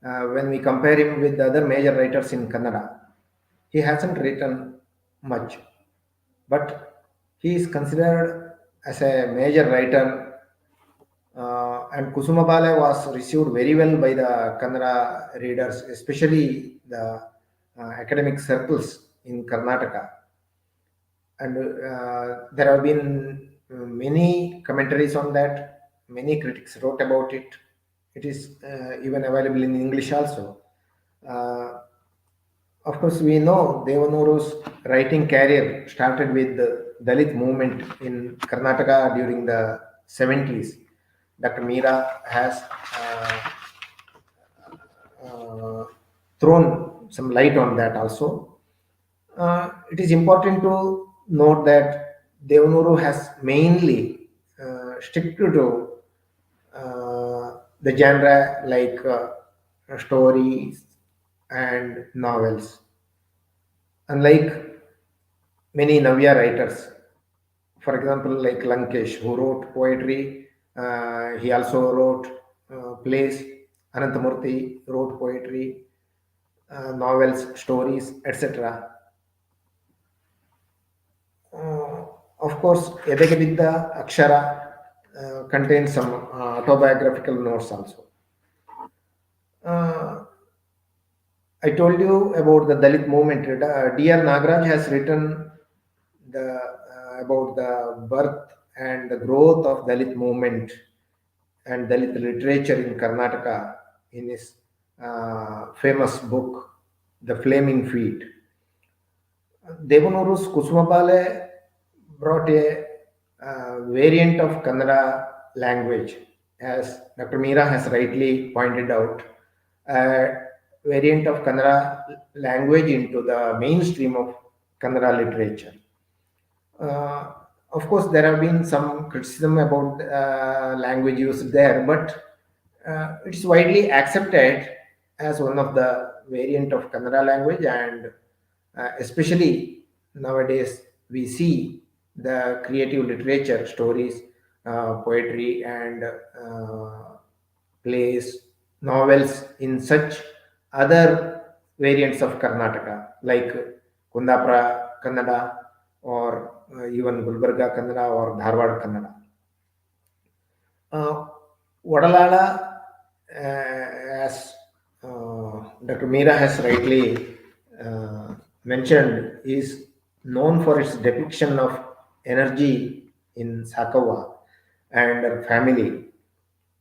When we compare him with the other major writers in Kannada, he hasn't written much, but he is considered as a major writer. And Kusuma Bale was received very well by the Kannada readers, especially the academic circles in Karnataka. And there have been many commentaries on that. Many critics wrote about it. It is even available in English also. Uh, of course, we know Devanuru's writing career started with the Dalit movement in Karnataka during the 70s. Dr. Meera has uh, thrown some light on that also. It is important to note that Devanuru has mainly stick to the genre like stories and novels. Unlike many Navya writers, for example, like Lankesh, who wrote poetry, he also wrote plays. Anantamurthy wrote poetry, novels, stories, etc. Uh, of course, Edegavidya Akshara contains some autobiographical notes also. Uh, I told you about the Dalit movement. D.R. Nagaraj has written about the birth and the growth of Dalit movement and Dalit literature in Karnataka in his famous book, The Flaming Feet. Devanuru's Kusumabale brought a variant of Kannada language, as Dr. Meera has rightly pointed out, a variant of Kannada language into the mainstream of Kannada literature. Uh, of course, there have been some criticism about language used there, but it is widely accepted as one of the variant of Kannada language, and especially nowadays we see the creative literature, stories, poetry, and plays, novels in such other variants of Karnataka, like Kundapura Kannada, or even Gulbarga Kannada or Dharwad Kannada. Vadalala, as Dr. Meera has rightly mentioned, is known for its depiction of energy in Sakawa and her family,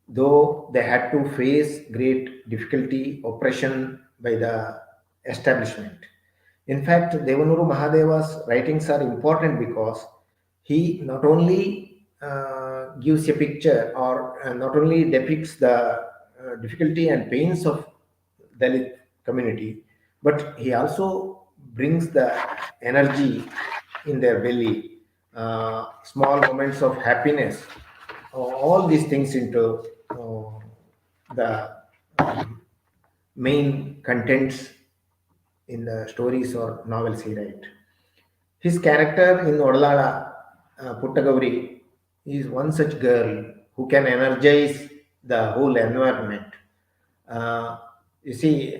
though they had to face great difficulty, oppression by the establishment. In fact, Devanuru Mahadeva's writings are important because he not only gives a picture or not only depicts the difficulty and pains of Dalit community, but he also brings the energy in their belly, small moments of happiness, all these things into the main contents in the stories or novels he write. His character in Odalala, Puttagauri, is one such girl who can energize the whole environment. Uh, you see,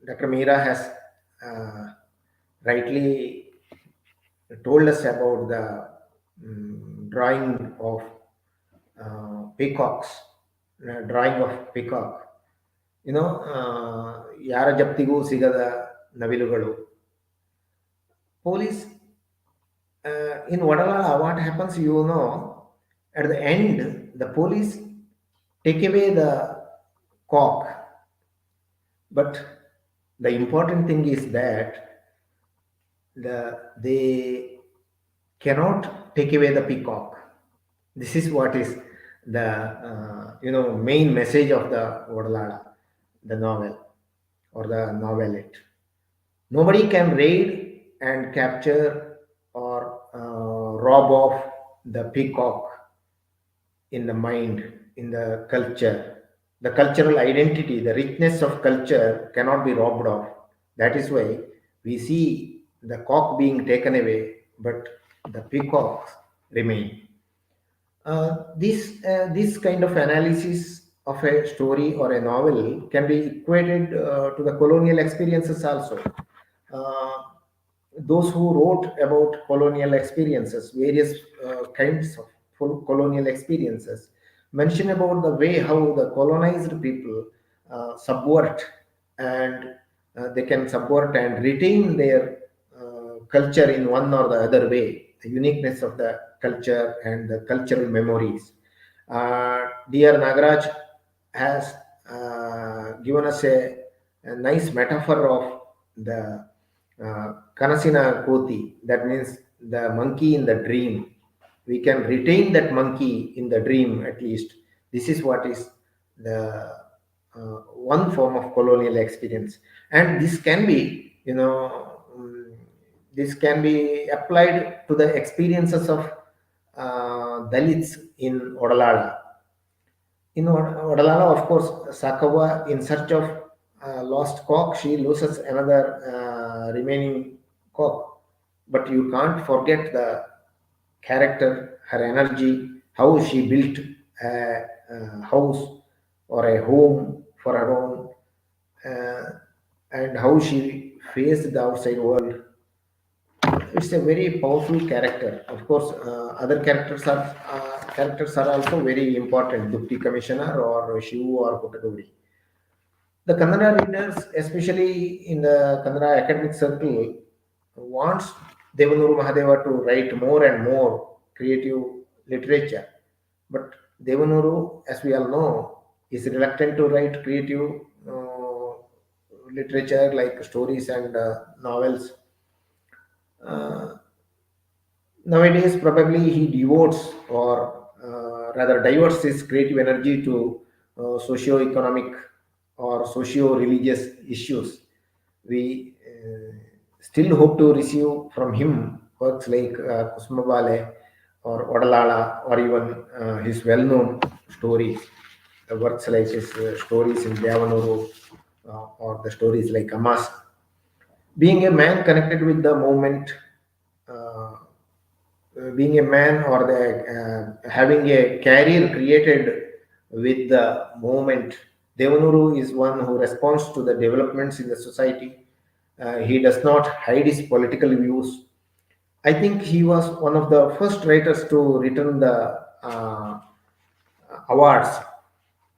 Dr. Meera has uh, rightly told us about the drawing of peacocks, drawing of peacock. ಯಾರ ಜಪ್ತಿಗೂ ಸಿಗದ ನವಿಲುಗಳು. Police in Vadalala, what happens, at the end, the police take away the cock. But the important thing is that they cannot take away the peacock. This is what is the main message of the Vadalala, the novel or the novelette. Nobody can raid and capture or rob off the peacock in the mind, in the culture. The cultural identity, the richness of culture cannot be robbed off. That is why we see the cock being taken away, but the peacocks remain. This kind of analysis of a story or a novel can be equated to the colonial experiences also. Those who wrote about colonial experiences, various kinds of colonial experiences, mention about the way how the colonized people subvert and they can subvert and retain their culture in one or the other way, the uniqueness of the culture and the cultural memories. Dear Nagaraj has given us a nice metaphor of the Kanasina Koti, that means the monkey in the dream. We can retain that monkey in the dream at least. This is what is the one form of colonial experience. And this can be, this can be applied to the experiences of Dalits in Odalala. In Odalala, of course, Sakava, in search of lost cock, she loses another remaining cock. But you can't forget the character, her energy, how she built a house or a home for her own, and how she faced the outside world. It's a very powerful character. Of course, other characters are also very important. Dupti Commissioner or Shivu or Puttagoudi. The Kannada readers, especially in the Kannada academic circle, wants Devanuru Mahadeva to write more and more creative literature. But Devanuru, as we all know, is reluctant to write creative literature like stories and novels. Nowadays, probably he devotes or rather diverts his creative energy to socio-economic or socio-religious issues. We still hope to receive from him works like Kusumabale or Odalala, or even his well-known stories, the works like his stories in Devanuru or the stories like Amas. Being a man connected with the movement, being a man or having a career created with the movement, Devanuru is one who responds to the developments in the society. He does not hide his political views. I think he was one of the first writers to return the awards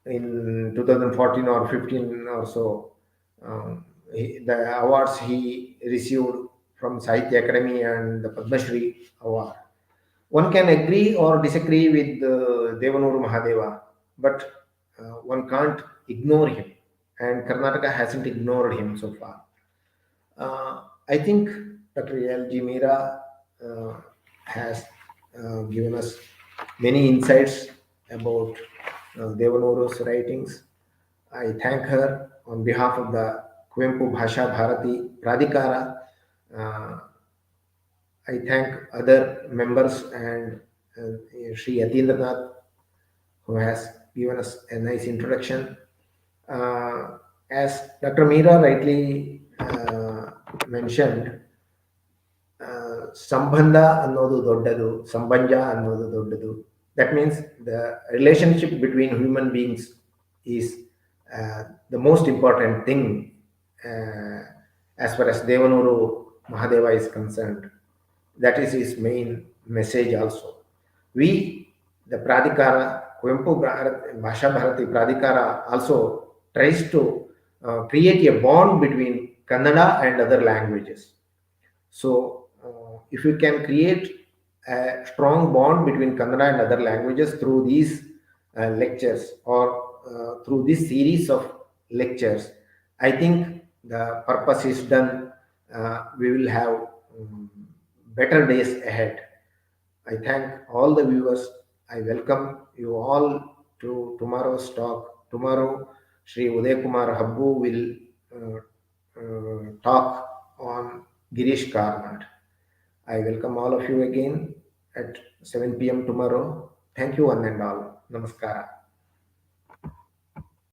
in 2014 or 15 or so. The awards he received from Sahitya Academy and the Padma Shri award. One can agree or disagree with Devanuru Mahadeva, but one can't ignore him, and Karnataka hasn't ignored him so far. I think Dr. L.G. Meera has given us many insights about Devanuru's writings. I thank her on behalf of the Kuvempu Bhasha Bharati Pradhikara. I thank other members and Sri Yatindranath, who has given us a nice introduction. As Dr. Meera rightly mentioned, Sambandha annodu doddadu, Sambanja annodu doddadu. That means the relationship between human beings is the most important thing as far as Devanuru Mahadeva is concerned. That is his main message also. We, the Pradhikara, Kuvempu Bhasha Bharati Pradhikara, also tries to create a bond between Kannada and other languages. So, if you can create a strong bond between Kannada and other languages through these lectures or through this series of lectures, I think the purpose is done. We will have better days ahead. I thank all the viewers. I welcome you all to tomorrow's talk. Tomorrow, Sri Uday Kumar Habbu will talk on Girish Karnad. I welcome all of you again at 7 p.m. tomorrow. Thank you, one and all. Namaskara.